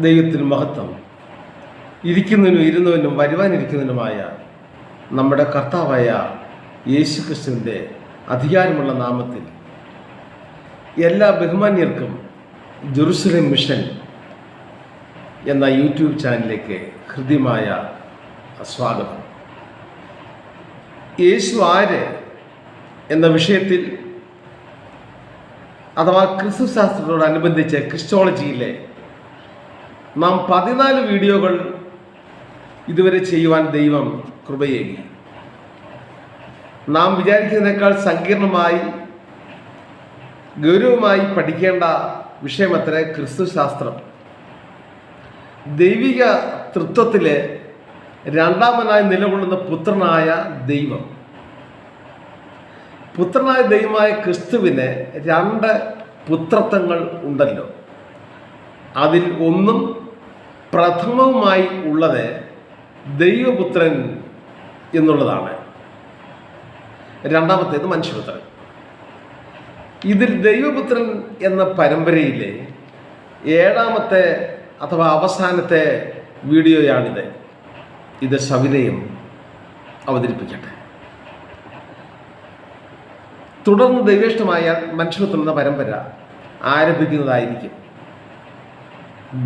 ദൈവത്തിന് മഹത്വം. ഇരിക്കുന്നതിനും ഇരുന്നതിനും വരുവാനിരിക്കുന്നതിനുമായ നമ്മുടെ കർത്താവായ യേശു ക്രിസ്തുവിൻ്റെ അധികാരമുള്ള നാമത്തിൽ എല്ലാ ബഹുമാന്യർക്കും ജെറുസലേം മിഷൻ എന്ന യൂട്യൂബ് ചാനലിലേക്ക് ഹൃദ്യമായ സ്വാഗതം. യേശു ആര് എന്ന വിഷയത്തിൽ അഥവാ ക്രിസ്തുശാസ്ത്രത്തോടനുബന്ധിച്ച് ക്രിസ്റ്റോളജിയിലെ നാം 14 വീഡിയോകൾ ഇതുവരെ ചെയ്യുവാൻ ദൈവം കൃപയേകി. നാം വിചാരിക്കുന്നതിനേക്കാൾ സങ്കീർണമായി ഗൗരവമായി പഠിക്കേണ്ട വിഷയമത്രേ ക്രിസ്തുശാസ്ത്രം. ദൈവിക തൃത്വത്തിലെ രണ്ടാമനായി നിലകൊള്ളുന്ന പുത്രനായ ദൈവം, പുത്രനായ ദൈവമായ ക്രിസ്തുവിന് 2 പുത്രത്വങ്ങൾ ഉണ്ടല്ലോ. അതിൽ ഒന്നും പ്രഥമവുമായി ഉള്ളത് ദൈവപുത്രൻ എന്നുള്ളതാണ്. രണ്ടാമത്തേത് മനുഷ്യപുത്രൻ. ഇതിൽ ദൈവപുത്രൻ എന്ന പരമ്പരയിലെ 7ാമത്തെ അഥവാ അവസാനത്തെ വീഡിയോയാണിത്. ഇത് സവിനയം അവതരിപ്പിക്കട്ടെ. തുടർന്ന് ദൈവേഷ്ടമായ മനുഷ്യപുത്രൻ എന്ന പരമ്പര ആരംഭിക്കുന്നതായിരിക്കും.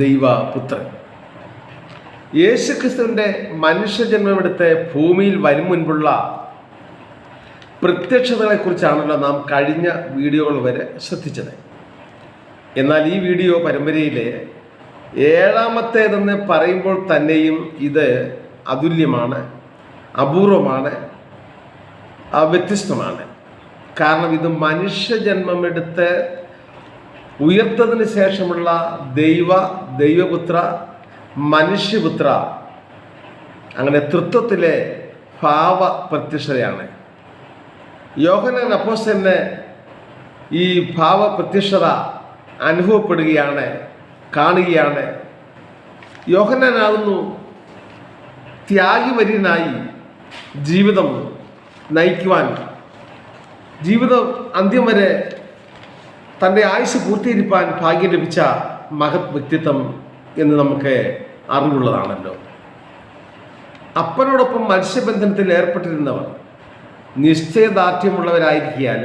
ദൈവപുത്രൻ യേശുക്രിസ്തുവിൻ്റെ മനുഷ്യജന്മമെടുത്ത് ഭൂമിയിൽ വരും മുൻപുള്ള പ്രത്യക്ഷതകളെക്കുറിച്ചാണല്ലോ നാം കഴിഞ്ഞ വീഡിയോകൾ വരെ ശ്രദ്ധിച്ചത്. എന്നാൽ ഈ വീഡിയോ പരമ്പരയിലെ 7ാമത്തേതെന്ന് പറയുമ്പോൾ തന്നെയും ഇത് അതുല്യമാണ്, അപൂർവമാണ്, വ്യത്യസ്തമാണ്. കാരണം ഇത് മനുഷ്യജന്മമെടുത്ത് ഉയർത്തതിന് ശേഷമുള്ള ദൈവപുത്ര, മനുഷ്യപുത്ര, അങ്ങനെ തൃത്വത്തിലെ ഭാവ പ്രത്യക്ഷതയാണ്. യോഹന്നാൻ അപ്പോസ്തലന് ഈ ഭാവ പ്രത്യക്ഷത അനുഭവപ്പെടുകയാണ്, കാണുകയാണ്. യോഹന്നാനാകുന്നു ത്യാഗിവര്യനായി ജീവിതം നയിക്കുവാൻ, ജീവിതം അന്ത്യം വരെ തൻ്റെ ആയുസ് പൂർത്തീകരിപ്പാൻ ഭാഗ്യം ലഭിച്ച മഹത് വ്യക്തിത്വം എന്ന് നമുക്ക് അറിവുള്ളതാണല്ലോ. അപ്പനോടൊപ്പം മത്സ്യബന്ധനത്തിൽ ഏർപ്പെട്ടിരുന്നവർ നിശ്ചയദാർഢ്യമുള്ളവരായിരിക്കാൻ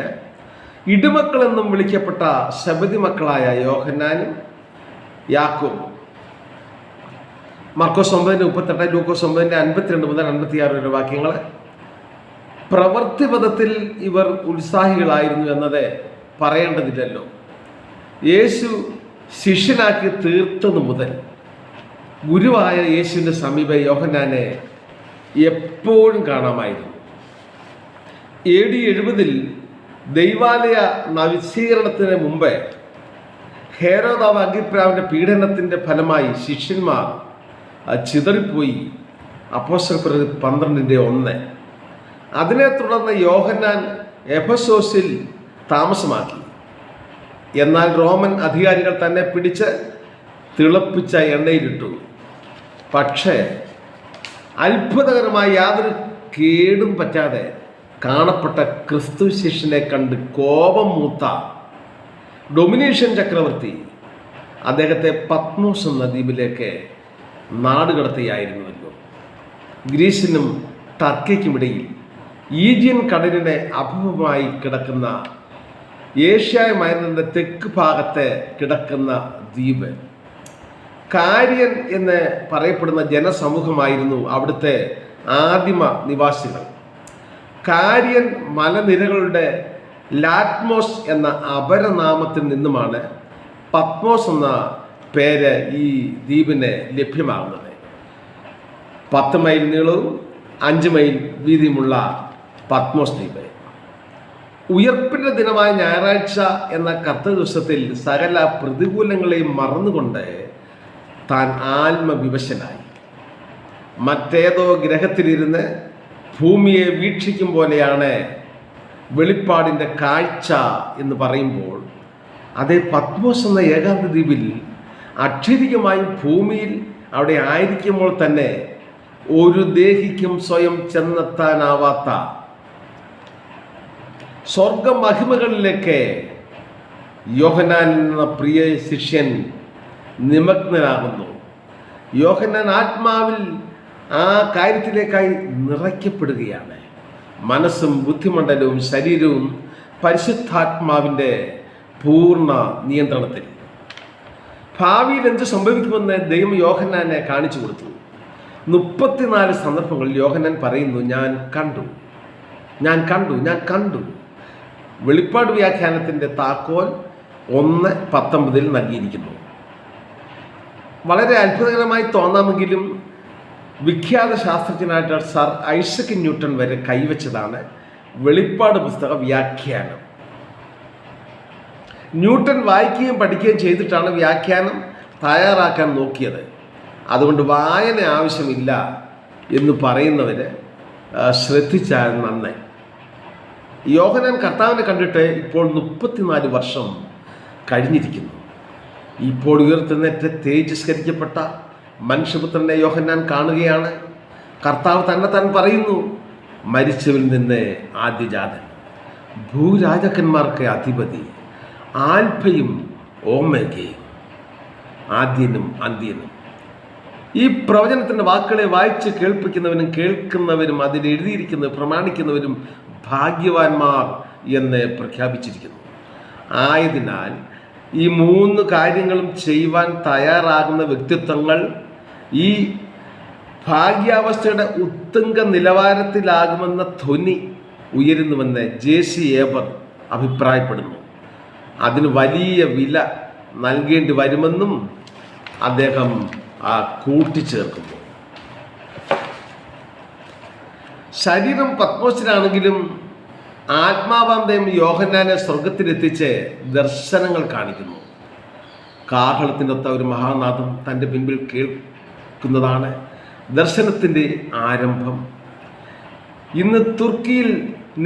ഇടുമക്കളെന്നും വിളിക്കപ്പെട്ട ശബദി മക്കളായ യോഹന്നാനും യാക്കോബും, മർക്കോസ് 9:38, ലൂക്കോസ് 9:52 മുതൽ 56 വരെ വാക്യങ്ങൾ, പ്രവൃത്തിപഥത്തിൽ ഇവർ ഉത്സാഹികളായിരുന്നു എന്നത് പറയേണ്ടതില്ലല്ലോ. യേശു ശിഷ്യനാക്കി തീർത്തത് മുതൽ ഗുരുവായ യേശുവിൻ്റെ സമീപം യോഹന്നാനെ എപ്പോഴും കാണാമായിരുന്നു. AD 70 ദൈവാലയ നവീകരണത്തിന് മുമ്പ് ഹേരോദാവ് അഗ്രിപ്പാവിൻ്റെ പീഡനത്തിൻ്റെ ഫലമായി ശിഷ്യന്മാർ ചിതറിപ്പോയി. അപ്പോസ്തലപ്രവൃത്തി 12:1. അതിനെ തുടർന്ന് യോഹന്നാൻ എഫെസോസിൽ താമസമാക്കി. എന്നാൽ റോമൻ അധികാരികൾ തന്നെ പിടിച്ച് തിളപ്പിച്ച എണ്ണയിലിട്ടു. പക്ഷേ അത്ഭുതകരമായി യാതൊരു കേടും പറ്റാതെ കാണപ്പെട്ട ക്രിസ്തു ശിഷ്യനെ കണ്ട് കോപം മൂത്ത ഡൊമിനേഷ്യൻ ചക്രവർത്തി അദ്ദേഹത്തെ പത്മോസ് എന്ന ദ്വീപിലേക്ക് നാടുകടത്തുകയായിരുന്നുവല്ലോ. ഗ്രീസിനും ടർക്കിക്കുമിടയിൽ ഈജിയൻ കടലിനെ അഭിമുഖമായി കിടക്കുന്ന ഏഷ്യ മൈനറിൻ്റെ തെക്ക് ഭാഗത്ത് കിടക്കുന്ന ദ്വീപ്. കാര്യൻ എന്ന് പറയപ്പെടുന്ന ജനസമൂഹമായിരുന്നു അവിടുത്തെ ആദിമ നിവാസികൾ. കാര്യൻ മലനിരകളുടെ ലാറ്റ്മോസ് എന്ന അപരനാമത്തിൽ നിന്നുമാണ് പത്മോസ് എന്ന പേര് ഈ ദ്വീപിന് ലഭ്യമാകുന്നത്. 10 മൈൽ നീളവും 5 മൈൽ വീതിയുമുള്ള പത്മോസ് ദ്വീപ്. ഉയർപ്പിൻ്റെ ദിനമായ ഞായറാഴ്ച എന്ന കർത്തൃ ദിവസത്തിൽ സകല പ്രതികൂലങ്ങളെയും മറന്നുകൊണ്ട് താൻ ആത്മവിവശനായി മറ്റേതോ ഗ്രഹത്തിലിരുന്ന് ഭൂമിയെ വീക്ഷിക്കും പോലെയാണ് വെളിപ്പാടിൻ്റെ കാഴ്ച എന്ന് പറയുമ്പോൾ, അതേ പത്മോസ് എന്ന ഏകാന്ത ദ്വീപിൽ അക്ഷരികമായും ഭൂമിയിൽ അവിടെ ആയിരിക്കുമ്പോൾ തന്നെ ഒരു ദേഹിക്കും സ്വയം ചെന്നെത്താനാവാത്ത സ്വർഗമഹിമകളിലേക്ക് യോഹന്നാൻ എന്ന പ്രിയ ശിഷ്യൻ നിമഗ്നനാകുന്നു. യോഹന്നാൻ ആത്മാവിൽ ആ കാര്യത്തിലേക്കായി നിറയ്ക്കപ്പെടുകയാണ്. മനസ്സും ബുദ്ധിമണ്ഡലവും ശരീരവും പരിശുദ്ധാത്മാവിൻ്റെ പൂർണ്ണ നിയന്ത്രണത്തിൽ. ഭാവിയിൽ എന്ത് സംഭവിക്കുമെന്ന് ദൈവം യോഹന്നാനെ കാണിച്ചു കൊടുത്തു. 34 സന്ദർഭങ്ങളിൽ യോഹന്നാൻ പറയുന്നു, ഞാൻ കണ്ടു. വെളിപ്പാട് വ്യാഖ്യാനത്തിൻ്റെ താക്കോൽ 1:19 നൽകിയിരിക്കുന്നു. വളരെ അത്ഭുതകരമായി തോന്നാമെങ്കിലും വിഖ്യാത ശാസ്ത്രജ്ഞനായിട്ട് സർ ഐസക് ന്യൂട്ടൺ വരെ കൈവച്ചതാണ് വെളിപ്പാട് പുസ്തക വ്യാഖ്യാനം. ന്യൂട്ടൺ വായിക്കുകയും പഠിക്കുകയും ചെയ്തിട്ടാണ് വ്യാഖ്യാനം തയ്യാറാക്കാൻ നോക്കിയത്. അതുകൊണ്ട് വായന ആവശ്യമില്ല എന്ന് പറയുന്നവർ ശ്രദ്ധിച്ചാൽ നന്നേ. യോഹന്നാൻ കർത്താവിനെ കണ്ടിട്ട് ഇപ്പോൾ 34 വർഷം കഴിഞ്ഞിരിക്കുന്നു. ഇപ്പോൾ ഉയർത്തെഴുന്നേറ്റ് തേജസ്കരിക്കപ്പെട്ട മനുഷ്യപുത്രനെ യോഹന്നാൻ കാണുകയാണ്. കർത്താവ് തന്നെ താൻ പറയുന്നു, മരിച്ചവരിൽ നിന്ന് ആദ്യജാതൻ, ഭൂരാജാക്കന്മാർക്ക് അധിപതി, ആൽഫയും ഓമേഗയും, ആദ്യനും അന്ത്യനും. ഈ പ്രവചനത്തിൻ്റെ വാക്കുകളെ വായിച്ച് കേൾപ്പിക്കുന്നവരും കേൾക്കുന്നവരും അതിൽ എഴുതിയിരിക്കുന്നത് പ്രമാണിക്കുന്നവരും ഭാഗ്യവാന്മാർ എന്ന് പ്രഖ്യാപിച്ചിരിക്കുന്നു. ആയതിനാൽ ഈ 3 കാര്യങ്ങളും ചെയ്യുവാൻ തയ്യാറാകുന്ന വ്യക്തിത്വങ്ങൾ ഈ ഭാഗ്യാവസ്ഥയുടെ ഉത്തുംഗ നിലവാരത്തിലാകുമെന്ന ധ്വനി ഉയരുന്നുവെന്ന് JC ഏബർ അഭിപ്രായപ്പെടുന്നു. അതിന് വലിയ വില നൽകേണ്ടി വരുമെന്നും അദ്ദേഹം കൂട്ടിച്ചേർക്കുന്നു. ശരീരം പത്മോസിലാണെങ്കിലും ആത്മാവാന്തയം യോഹന്നാനെ സ്വർഗത്തിലെത്തിച്ച് ദർശനങ്ങൾ കാണിക്കുന്നു. കാഹളത്തിനൊത്ത ഒരു മഹാനാദം തൻ്റെ പിൻപിൽ കേൾക്കുന്നതാണ് ദർശനത്തിൻ്റെ ആരംഭം. ഇന്ന് തുർക്കിയിൽ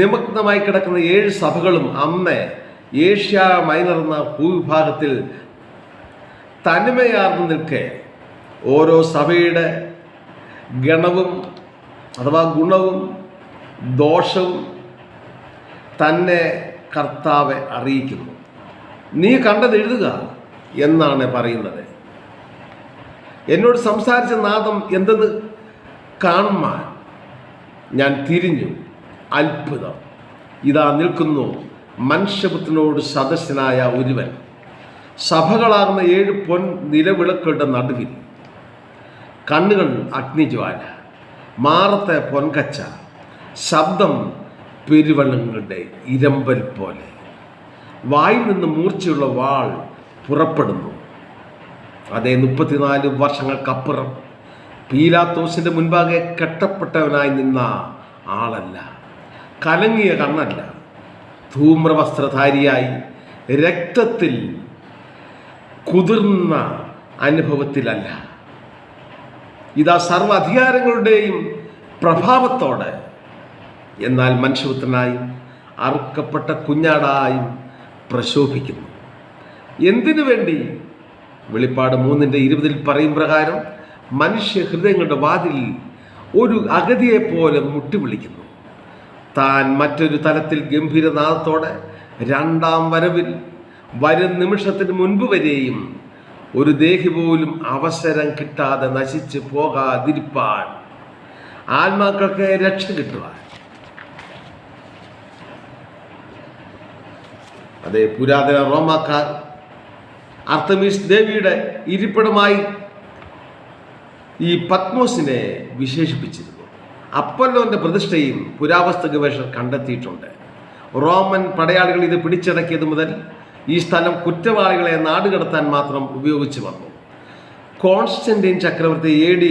നിമഗ്നമായി കിടക്കുന്ന 7 സഭകളും അന്ന് ഏഷ്യ മൈനർ എന്ന ഭൂവിഭാഗത്തിൽ തനിമയാർന്നു നിൽക്കെ ഓരോ സഭയുടെ ഗണവും അഥവാ ഗുണവും ദോഷവും തന്നെ കർത്താവെ അറിയിക്കുന്നു. നീ കണ്ടത് എഴുതുക എന്നാണ് പറയുന്നത്. എന്നോട് സംസാരിച്ച നാദം എന്തെന്ന് കാണുവാൻ ഞാൻ തിരിഞ്ഞു. അത്ഭുതം! ഇതാ നിൽക്കുന്നു മനുഷ്യപുത്രനോട് സദസ്യനായ ഒരുവൻ, സഭകളാകുന്ന 7 പൊൻ നിലവിളക്കുകളുടെ നടുവിൽ. കണ്ണുകൾ അഗ്നിജ്വാല, മാറത്തെ പൊൻകച്ച, ശബ്ദം പെരുവെള്ളങ്ങളുടെ ഇരമ്പൽ പോലെ. വായിൽ നിന്ന് മൂർച്ചയുള്ള വാൾ പുറപ്പെടുന്നു. അതേ 34 വർഷങ്ങൾക്കപ്പുറം പീലാത്തോസിൻ്റെ മുൻപാകെ കെട്ടപ്പെട്ടവനായി നിന്ന ആളല്ല, കലങ്ങിയ കണ്ണല്ല, ധൂമ്രവസ്ത്രധാരിയായി രക്തത്തിൽ കുതിർന്ന അനുഭവത്തിലല്ല. ഇതാ സർവ്വ അധികാരങ്ങളുടെയും പ്രഭാവത്തോടെ, എന്നാൽ മനുഷ്യപുത്രനായും അറുക്കപ്പെട്ട കുഞ്ഞാടായും പ്രശോഭിക്കുന്നു. എന്തിനു വേണ്ടി? വെളിപ്പാട് 3:20 പറയും പ്രകാരം മനുഷ്യ ഹൃദയങ്ങളുടെ വാതിൽ ഒരു അഗതിയെപ്പോലെ മുട്ടിവിളിക്കുന്നു. താൻ മറ്റൊരു തലത്തിൽ ഗംഭീരനാദത്തോടെ 2ാം വരവിൽ വരും നിമിഷത്തിന് മുൻപ് വരെയും ഒരു ദേഹി പോലും അവസരം കിട്ടാതെ നശിച്ചു പോകാതിരിപ്പാൻ, ആത്മാക്കൾക്ക് രക്ഷ കിട്ടുവാൻ. അതേ പുരാതന റോമാക്കാർ അർത്തമീസ് ദേവിയുടെ ഇരിപ്പിടമായി ഈ പത്മോസിനെ വിശേഷിപ്പിച്ചിരുന്നു. അപ്പൊല്ലോന്റെ പ്രതിഷ്ഠയും പുരാവസ്തു ഗവേഷകർ കണ്ടെത്തിയിട്ടുണ്ട്. റോമൻ പടയാളികൾ ഇത് പിടിച്ചടക്കിയത് മുതൽ ഈ സ്ഥലം കുറ്റവാളികളെ നാടുകടത്താൻ മാത്രം ഉപയോഗിച്ചു വന്നു. കോൺസ്റ്റന്റൈൻ ചക്രവർത്തി AD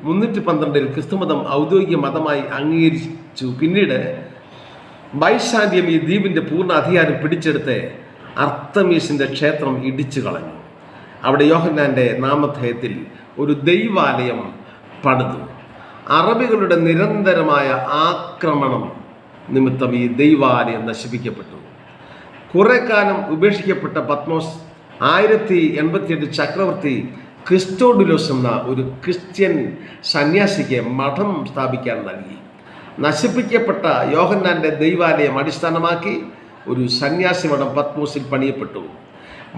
312 ക്രിസ്തുമതം ഔദ്യോഗിക മതമായി അംഗീകരിച്ചു. പിന്നീട് ബൈസാന്റിയം ഈ ദ്വീപിൻ്റെ പൂർണ്ണ അധികാരം പിടിച്ചെടുത്ത് അർത്തമീസിൻ്റെ ക്ഷേത്രം ഇടിച്ചു കളഞ്ഞു. അവിടെ യോഹന്നാൻ്റെ നാമധേയത്തിൽ ഒരു ദൈവാലയം പണിതു. അറബികളുടെ നിരന്തരമായ ആക്രമണം നിമിത്തം ഈ ദൈവാലയം നശിപ്പിക്കപ്പെട്ടു. കുറെ കാലം ഉപേക്ഷിക്കപ്പെട്ട പത്മോസ് 1088 ചക്രവർത്തി ക്രിസ്റ്റോഡുലോസ് എന്ന ഒരു ക്രിസ്ത്യൻ സന്യാസിക്ക് മഠം സ്ഥാപിക്കാൻ നൽകി. നശിപ്പിക്കപ്പെട്ട യോഹന്നാൻ്റെ ദൈവാലയം അടിസ്ഥാനമാക്കി ഒരു സന്യാസി മഠം പത്മോസിൽ പണിയപ്പെട്ടു.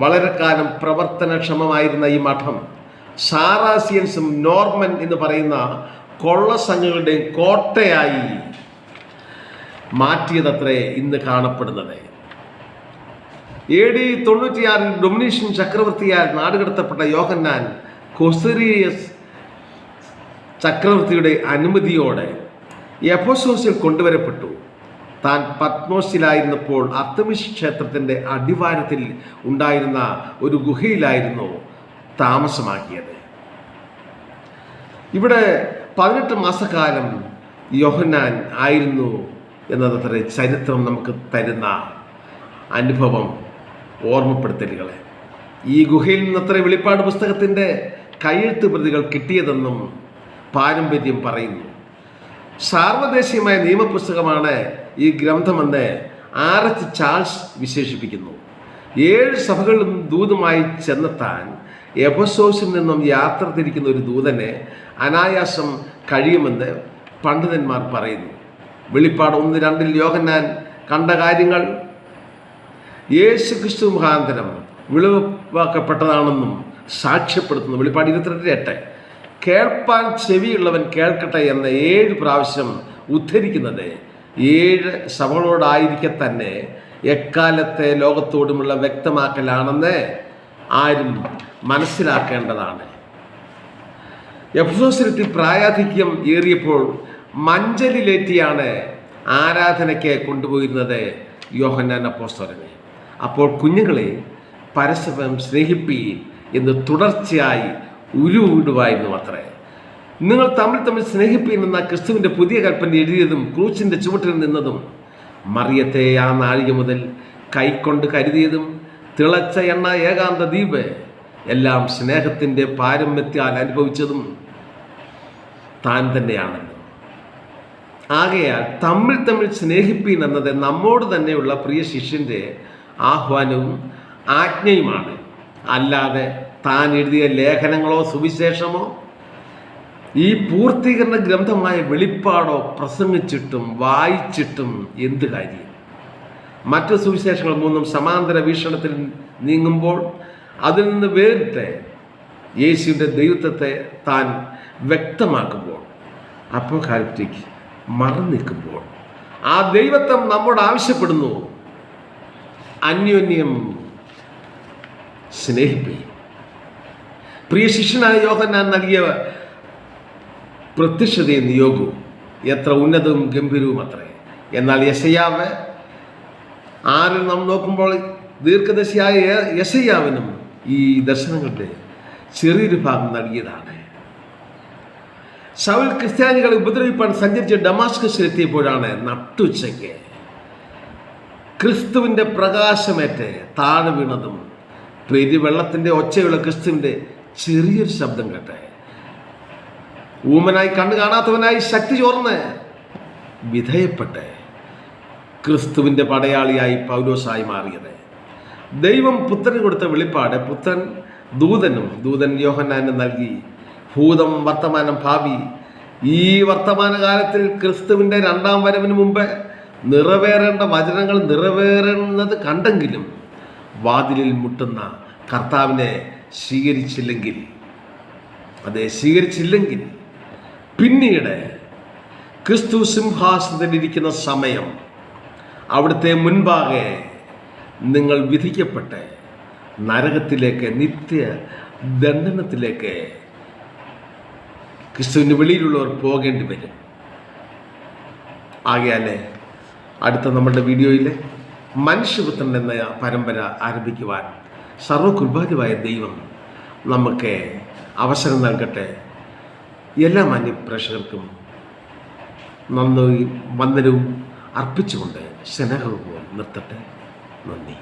വളരെ കാലം പ്രവർത്തനക്ഷമമായിരുന്ന ഈ മഠം സാറാസിയൻസും നോർമൻ എന്ന് പറയുന്ന കൊള്ളസംഘങ്ങളുടെയും കോട്ടയായി മാറ്റിയതത്രേ ഇന്ന് കാണപ്പെടുന്നത്. AD 96 ഡൊമിനീഷ്യൻ ചക്രവർത്തിയാൽ നാടുകടത്തപ്പെട്ട യോഹന്നാൻ കൊസേരിയസ് ചക്രവർത്തിയുടെ അനുമതിയോടെ എഫെസോസിൽ കൊണ്ടുവരപ്പെട്ടു. താൻ പത്മോസിലായിരുന്നപ്പോൾ അർത്തമിസ് ക്ഷേത്രത്തിൻ്റെ അടിവാരത്തിൽ ഉണ്ടായിരുന്ന ഒരു ഗുഹയിലായിരുന്നു താമസമാക്കിയത്. ഇവിടെ 18 മാസക്കാലം യോഹന്നാൻ ആയിരുന്നു എന്നതത്ര ചരിത്രം നമുക്ക് തരുന്ന അനുഭവം ഓർമ്മപ്പെടുത്തലുകളെ. ഈ ഗുഹയിൽ നിന്നത്ര വെളിപ്പാട് പുസ്തകത്തിൻ്റെ കയ്യെഴുത്ത് പ്രതികൾ കിട്ടിയതെന്നും പാരമ്പര്യം പറയുന്നു. സാർവദേശീയമായ നിയമപുസ്തകമാണ് ഈ ഗ്രന്ഥമെന്ന് R.H. ചാൾസ് വിശേഷിപ്പിക്കുന്നു. 7 സഭകളിലും ദൂതുമായി ചെന്നെത്താൻ എഫെസോസിൽ നിന്നും യാത്ര തിരിക്കുന്ന ഒരു ദൂതനെ അനായാസം കഴിയുമെന്ന് പണ്ഡിതന്മാർ പറയുന്നു. വെളിപ്പാട് 1:2 യോഹന്നാൻ കണ്ട കാര്യങ്ങൾ യേശു ക്രിസ്തു മുഖാന്തരം വെളിവാക്കപ്പെട്ടതാണെന്നും സാക്ഷ്യപ്പെടുത്തുന്നു. വെളിപ്പാട് 22:8 കേൾപ്പാൻ ചെവിയുള്ളവൻ കേൾക്കട്ടെ എന്ന് 7 പ്രാവശ്യം ഉദ്ധരിക്കുന്നത് 7 സഭകളോടായിരിക്കെ തന്നെ എക്കാലത്തെ ലോകത്തോടുമുള്ള വ്യക്തമാക്കലാണെന്ന് ആരും മനസ്സിലാക്കേണ്ടതാണ്. എഫെസോസിലെത്തി പ്രായാധിക്യം ഏറിയപ്പോൾ മഞ്ചലിലേറ്റിയാണ് ആരാധനയ്ക്ക് കൊണ്ടുപോയിരുന്നത് യോഹന്നാൻ അപ്പോസ്തലനെ. അപ്പോൾ കുഞ്ഞുങ്ങളെ പരസ്പരം സ്നേഹിപ്പീൻ എന്ന് തുടർച്ചയായി ഉരുവിടുവായിരുന്നു അത്രേ. നിങ്ങൾ തമ്മിൽ സ്നേഹിപ്പീൻ എന്ന ക്രിസ്തുവിൻ്റെ പുതിയ കൽപ്പന എഴുതിയതും ക്രൂശിൻ്റെ ചുവട്ടിൽ നിന്നതും മറിയത്തെ ആ നാഴിക മുതൽ കൈക്കൊണ്ട് കരുതിയതും തിളച്ച എണ്ണ ഏകാന്ത ദ്വീപ് എല്ലാം സ്നേഹത്തിൻ്റെ പാരമ്യത്താൽ അനുഭവിച്ചതും താൻ തന്നെയാണല്ലോ. ആകയാൽ തമ്മിൽ സ്നേഹിപ്പീൻ എന്നത് നമ്മോട് തന്നെയുള്ള പ്രിയ ശിഷ്യൻ്റെ ആഹ്വാനവും ആജ്ഞയുമാണ്. അല്ലാതെ താൻ എഴുതിയ ലേഖനങ്ങളോ സുവിശേഷമോ ഈ പൂർത്തീകരണ ഗ്രന്ഥമായ വെളിപ്പാടോ പ്രസംഗിച്ചിട്ടും വായിച്ചിട്ടും എന്ത് കാര്യം? മറ്റു സുവിശേഷങ്ങൾ 3 സമാന്തര വീക്ഷണത്തിൽ നീങ്ങുമ്പോൾ അതിൽ നിന്ന് വേറിട്ട് യേശുവിൻ്റെ ദൈവത്വത്തെ താൻ വ്യക്തമാക്കുമ്പോൾ, അപ്പോകാലിപ്റ്റിക് മറന്നിക്കുമ്പോൾ ആ ദൈവത്വം നമ്മോട് ആവശ്യപ്പെടുന്നു, അന്യോന്യം സ്നേഹിപ്പീൻ. പ്രിയ ശിഷ്യനായ യോഹന്നാൻ നൽകിയ പ്രത്യക്ഷതയും നിയോഗവും എത്ര ഉന്നതവും ഗംഭീരവും അത്രേ. എന്നാൽ യെശയ്യാവ് 6 നാം നോക്കുമ്പോൾ ദീർഘദർശിയായ യെശയ്യാവിനും ഈ ദർശനങ്ങളുടെ ചെറിയൊരു ഭാഗം നൽകിയതാണ്. ശൗൽ ക്രിസ്ത്യാനികളെ ഉപദ്രവിപ്പാൻ സഞ്ചരിച്ച് ഡമാസ്കസിലെത്തിയപ്പോഴാണ് നട്ടുച്ചയ്ക്ക് ക്രിസ്തുവിൻ്റെ പ്രകാശമേറ്റ് താഴെ വീണതും പെരുവെള്ളത്തിൻ്റെ ഒച്ചയുള്ള ക്രിസ്തുവിൻ്റെ ചെറിയൊരു ശബ്ദം കേട്ടെ. ഊമനായി കണ്ണു കാണാത്തവനായി ശക്തി ചോർന്ന് വിധേയപ്പെട്ട് ക്രിസ്തുവിൻ്റെ പടയാളിയായി പൗലോസായി മാറിയത്. ദൈവം പുത്രന് കൊടുത്ത വെളിപ്പാട് പുത്രൻ ദൂതൻ യോഹന്നാന് നൽകി. ഭൂതം, വർത്തമാനം, ഭാവി. ഈ വർത്തമാനകാലത്തിൽ ക്രിസ്തുവിൻ്റെ 2ാം വരവിന് മുമ്പ് നിറവേറേണ്ട വചനങ്ങൾ നിറവേറുന്നത് കണ്ടെങ്കിലും വാതിലിൽ മുട്ടുന്ന കർത്താവിനെ സ്വീകരിച്ചില്ലെങ്കിൽ പിന്നീട് ക്രിസ്തു സിംഹാസനത്തിലിരിക്കുന്ന സമയം അവിടുത്തെ മുൻപാകെ നിങ്ങൾ വിധിക്കപ്പെട്ട് നരകത്തിലേക്ക്, നിത്യ ദണ്ഡനത്തിലേക്ക് ക്രിസ്തുവിന് വെളിയിലുള്ളവർ പോകേണ്ടി വരും. ആകയാലേ അടുത്ത നമ്മുടെ വീഡിയോയിൽ മനുഷ്യപുത്രൻ എന്ന പരമ്പര ആരംഭിക്കുവാൻ സർവകൃപാലുവായ ദൈവം നമുക്ക് അവസരം നൽകട്ടെ. എല്ലാ മാന്യപ്രേക്ഷകർക്കും നന്ദിയും വന്ദനവും അർപ്പിച്ചുകൊണ്ട് സ്നേഹപൂർവ്വം നിർത്തട്ടെ. നന്ദി.